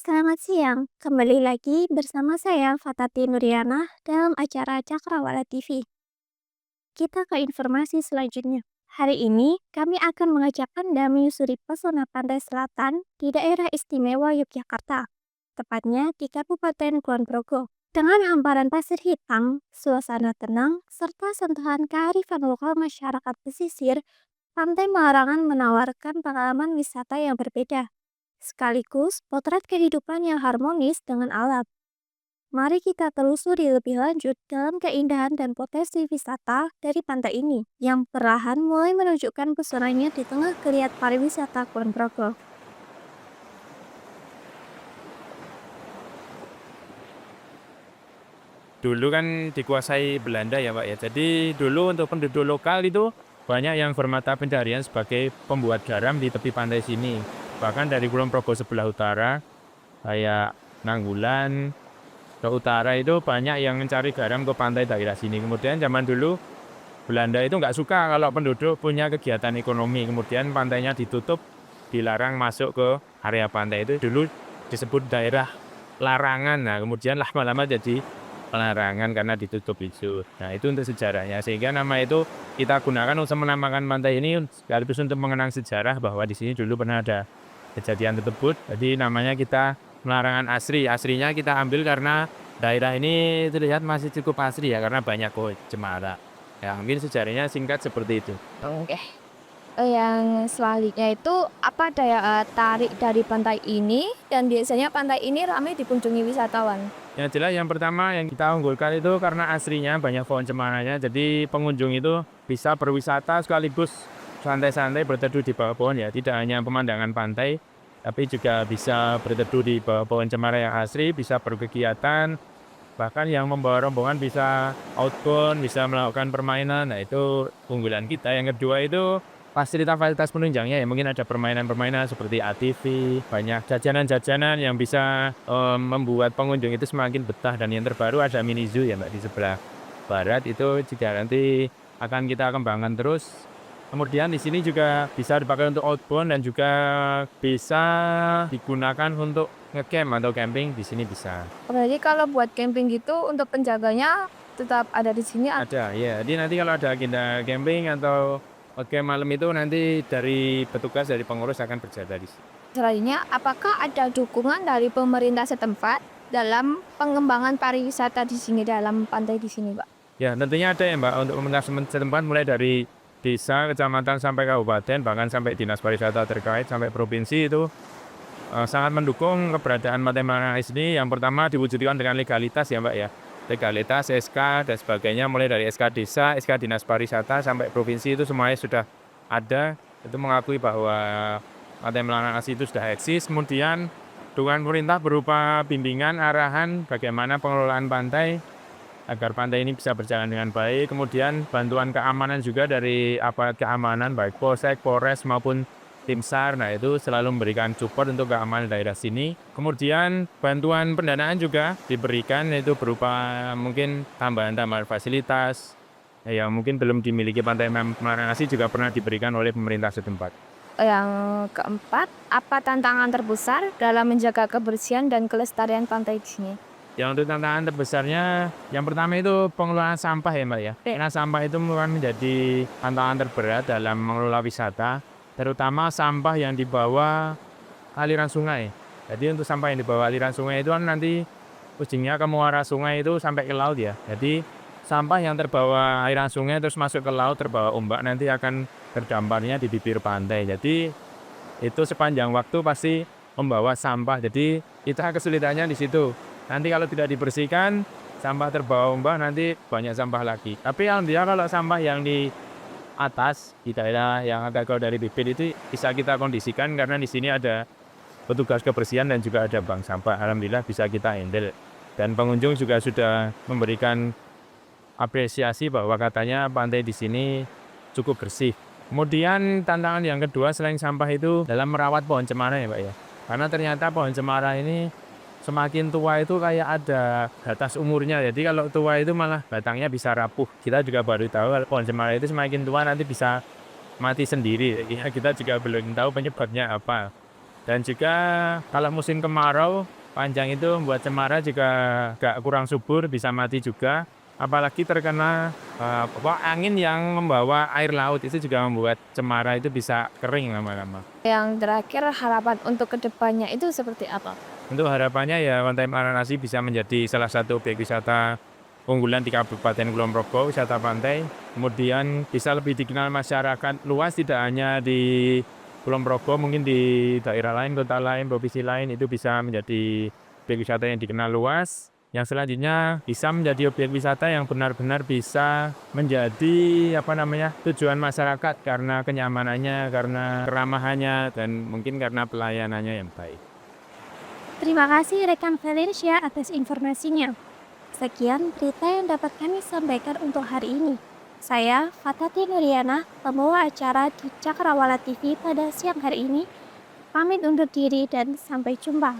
Selamat siang, kembali lagi bersama saya Fatati Nuriana dalam acara Cakrawala TV. Kita ke informasi selanjutnya. Hari ini kami akan mengajak Anda menyusuri pesona pantai selatan di daerah istimewa Yogyakarta, tepatnya di Kabupaten Kulon Progo. Dengan hamparan pasir hitam, suasana tenang, serta sentuhan kearifan lokal masyarakat pesisir, Pantai Marangan menawarkan pengalaman wisata yang berbeda sekaligus potret kehidupan yang harmonis dengan alam. Mari kita telusuri lebih lanjut dalam keindahan dan potensi wisata dari pantai ini, yang perlahan mulai menunjukkan pesonanya di tengah geliat pariwisata Kulon Progo. Dulu kan dikuasai Belanda ya Pak ya. Jadi dulu untuk penduduk lokal itu banyak yang bermata pencarian sebagai pembuat garam di tepi pantai sini. Bahkan dari Kulon Progo sebelah utara, kayak Nanggulan, ke utara itu banyak yang mencari garam ke pantai daerah sini. Kemudian zaman dulu Belanda itu nggak suka kalau penduduk punya kegiatan ekonomi. Kemudian pantainya ditutup, dilarang masuk ke area pantai itu. Dulu disebut daerah larangan. Nah kemudian lama-lama jadi pelarangan karena ditutup itu. Nah itu untuk sejarahnya. Sehingga nama itu kita gunakan untuk menamakan pantai ini sekaligus untuk mengenang sejarah bahwa di sini dulu pernah ada kejadian tersebut. Jadi namanya kita Pelarangan Asri. Asrinya kita ambil karena daerah ini terlihat masih cukup asri ya karena banyak cemara. Ya mungkin sejarahnya singkat seperti itu. Oke. Yang selanjutnya itu apa daya tarik dari pantai ini dan biasanya pantai ini ramai dikunjungi wisatawan? Yang jelas yang pertama yang kita unggulkan itu karena asrinya banyak pohon cemaranya. Jadi pengunjung itu bisa berwisata sekaligus santai-santai berteduh di bawah pohon ya. Tidak hanya pemandangan pantai, tapi juga bisa berteduh di bawah pohon cemara yang asri, bisa berkegiatan. Bahkan yang membawa rombongan bisa outbound, bisa melakukan permainan. Nah itu unggulan kita. Yang kedua itu fasilitas-fasilitas penunjangnya ya. Mungkin ada permainan-permainan seperti ATV, banyak jajanan-jajanan yang bisa membuat pengunjung itu semakin betah. Dan yang terbaru ada mini zoo ya Mbak di sebelah barat. Itu juga nanti akan kita kembangkan terus. Kemudian di sini juga bisa dipakai untuk outbound dan juga bisa digunakan untuk ngecamp atau camping di sini bisa. Berarti kalau buat camping gitu untuk penjaganya tetap ada di sini. Ada ya. Jadi nanti kalau ada agenda camping atau camp malam itu nanti dari petugas dari pengurus akan berjaga di sini. Selanjutnya, apakah ada dukungan dari pemerintah setempat dalam pengembangan pariwisata di sini dalam pantai di sini, Pak? Ya tentunya ada ya Mbak untuk pemerintah setempat mulai dari desa, kecamatan sampai kabupaten bahkan sampai dinas pariwisata terkait sampai provinsi itu sangat mendukung keberadaan Pantai Marangan ini. Yang pertama diwujudkan dengan legalitas ya Mbak ya. Legalitas, SK dan sebagainya mulai dari SK desa, SK dinas pariwisata sampai provinsi itu semuanya sudah ada. Itu mengakui bahwa Pantai Marangan itu sudah eksis. Kemudian dukungan pemerintah berupa bimbingan, arahan bagaimana pengelolaan pantai agar pantai ini bisa berjalan dengan baik. Kemudian bantuan keamanan juga dari aparat keamanan baik Polsek, Polres maupun tim SAR. Nah itu selalu memberikan support untuk keamanan daerah sini. Kemudian bantuan pendanaan juga diberikan yaitu berupa mungkin tambahan-tambahan fasilitas yang mungkin belum dimiliki Pantai Marangan juga pernah diberikan oleh pemerintah setempat. Yang keempat, apa tantangan terbesar dalam menjaga kebersihan dan kelestarian pantai di sini? Yang untuk tantangan terbesarnya, yang pertama itu pengelolaan sampah ya Mbak ya. Karena sampah itu merupakan menjadi tantangan terberat dalam mengelola wisata, terutama sampah yang dibawa aliran sungai. Jadi untuk sampah yang dibawa aliran sungai itu kan nanti ujungnya ke muara sungai itu sampai ke laut ya. Jadi sampah yang terbawa aliran sungai terus masuk ke laut terbawa ombak nanti akan terdamparnya di bibir pantai. Jadi itu sepanjang waktu pasti membawa sampah. Jadi kita kesulitannya di situ. Nanti kalau tidak dibersihkan, sampah terbawa ombak nanti banyak sampah lagi. Tapi alhamdulillah kalau sampah yang di atas, di daerah yang agak jauh dari bibir itu bisa kita kondisikan karena di sini ada petugas kebersihan dan juga ada bank sampah. Alhamdulillah bisa kita handle. Dan pengunjung juga sudah memberikan apresiasi bahwa katanya pantai di sini cukup bersih. Kemudian tantangan yang kedua selain sampah itu dalam merawat pohon cemara ya Pak ya. Karena ternyata pohon cemara ini semakin tua itu kayak ada batas umurnya. Jadi kalau tua itu malah batangnya bisa rapuh. Kita juga baru tahu kalau pohon cemara itu semakin tua nanti bisa mati sendiri. Ya, kita juga belum tahu penyebabnya apa. Dan juga kalau musim kemarau panjang itu membuat cemara juga agak kurang subur, bisa mati juga. Apalagi terkena angin yang membawa air laut, itu juga membuat cemara itu bisa kering lama-lama. Yang terakhir, harapan untuk kedepannya itu seperti apa? Untuk harapannya ya Pantai Maranasih bisa menjadi salah satu objek wisata unggulan di Kabupaten Kulon Progo, wisata pantai. Kemudian bisa lebih dikenal masyarakat luas, tidak hanya di Kulon Progo, mungkin di daerah lain, kota lain, provinsi lain itu bisa menjadi objek wisata yang dikenal luas. Yang selanjutnya bisa menjadi objek wisata yang benar-benar bisa menjadi tujuan masyarakat karena kenyamanannya, karena keramahannya, dan mungkin karena pelayanannya yang baik. Terima kasih rekan Valencia atas informasinya. Sekian berita yang dapat kami sampaikan untuk hari ini. Saya, Fatati Nuriana, pembawa acara di Cakrawala TV pada siang hari ini, pamit undur diri dan sampai jumpa.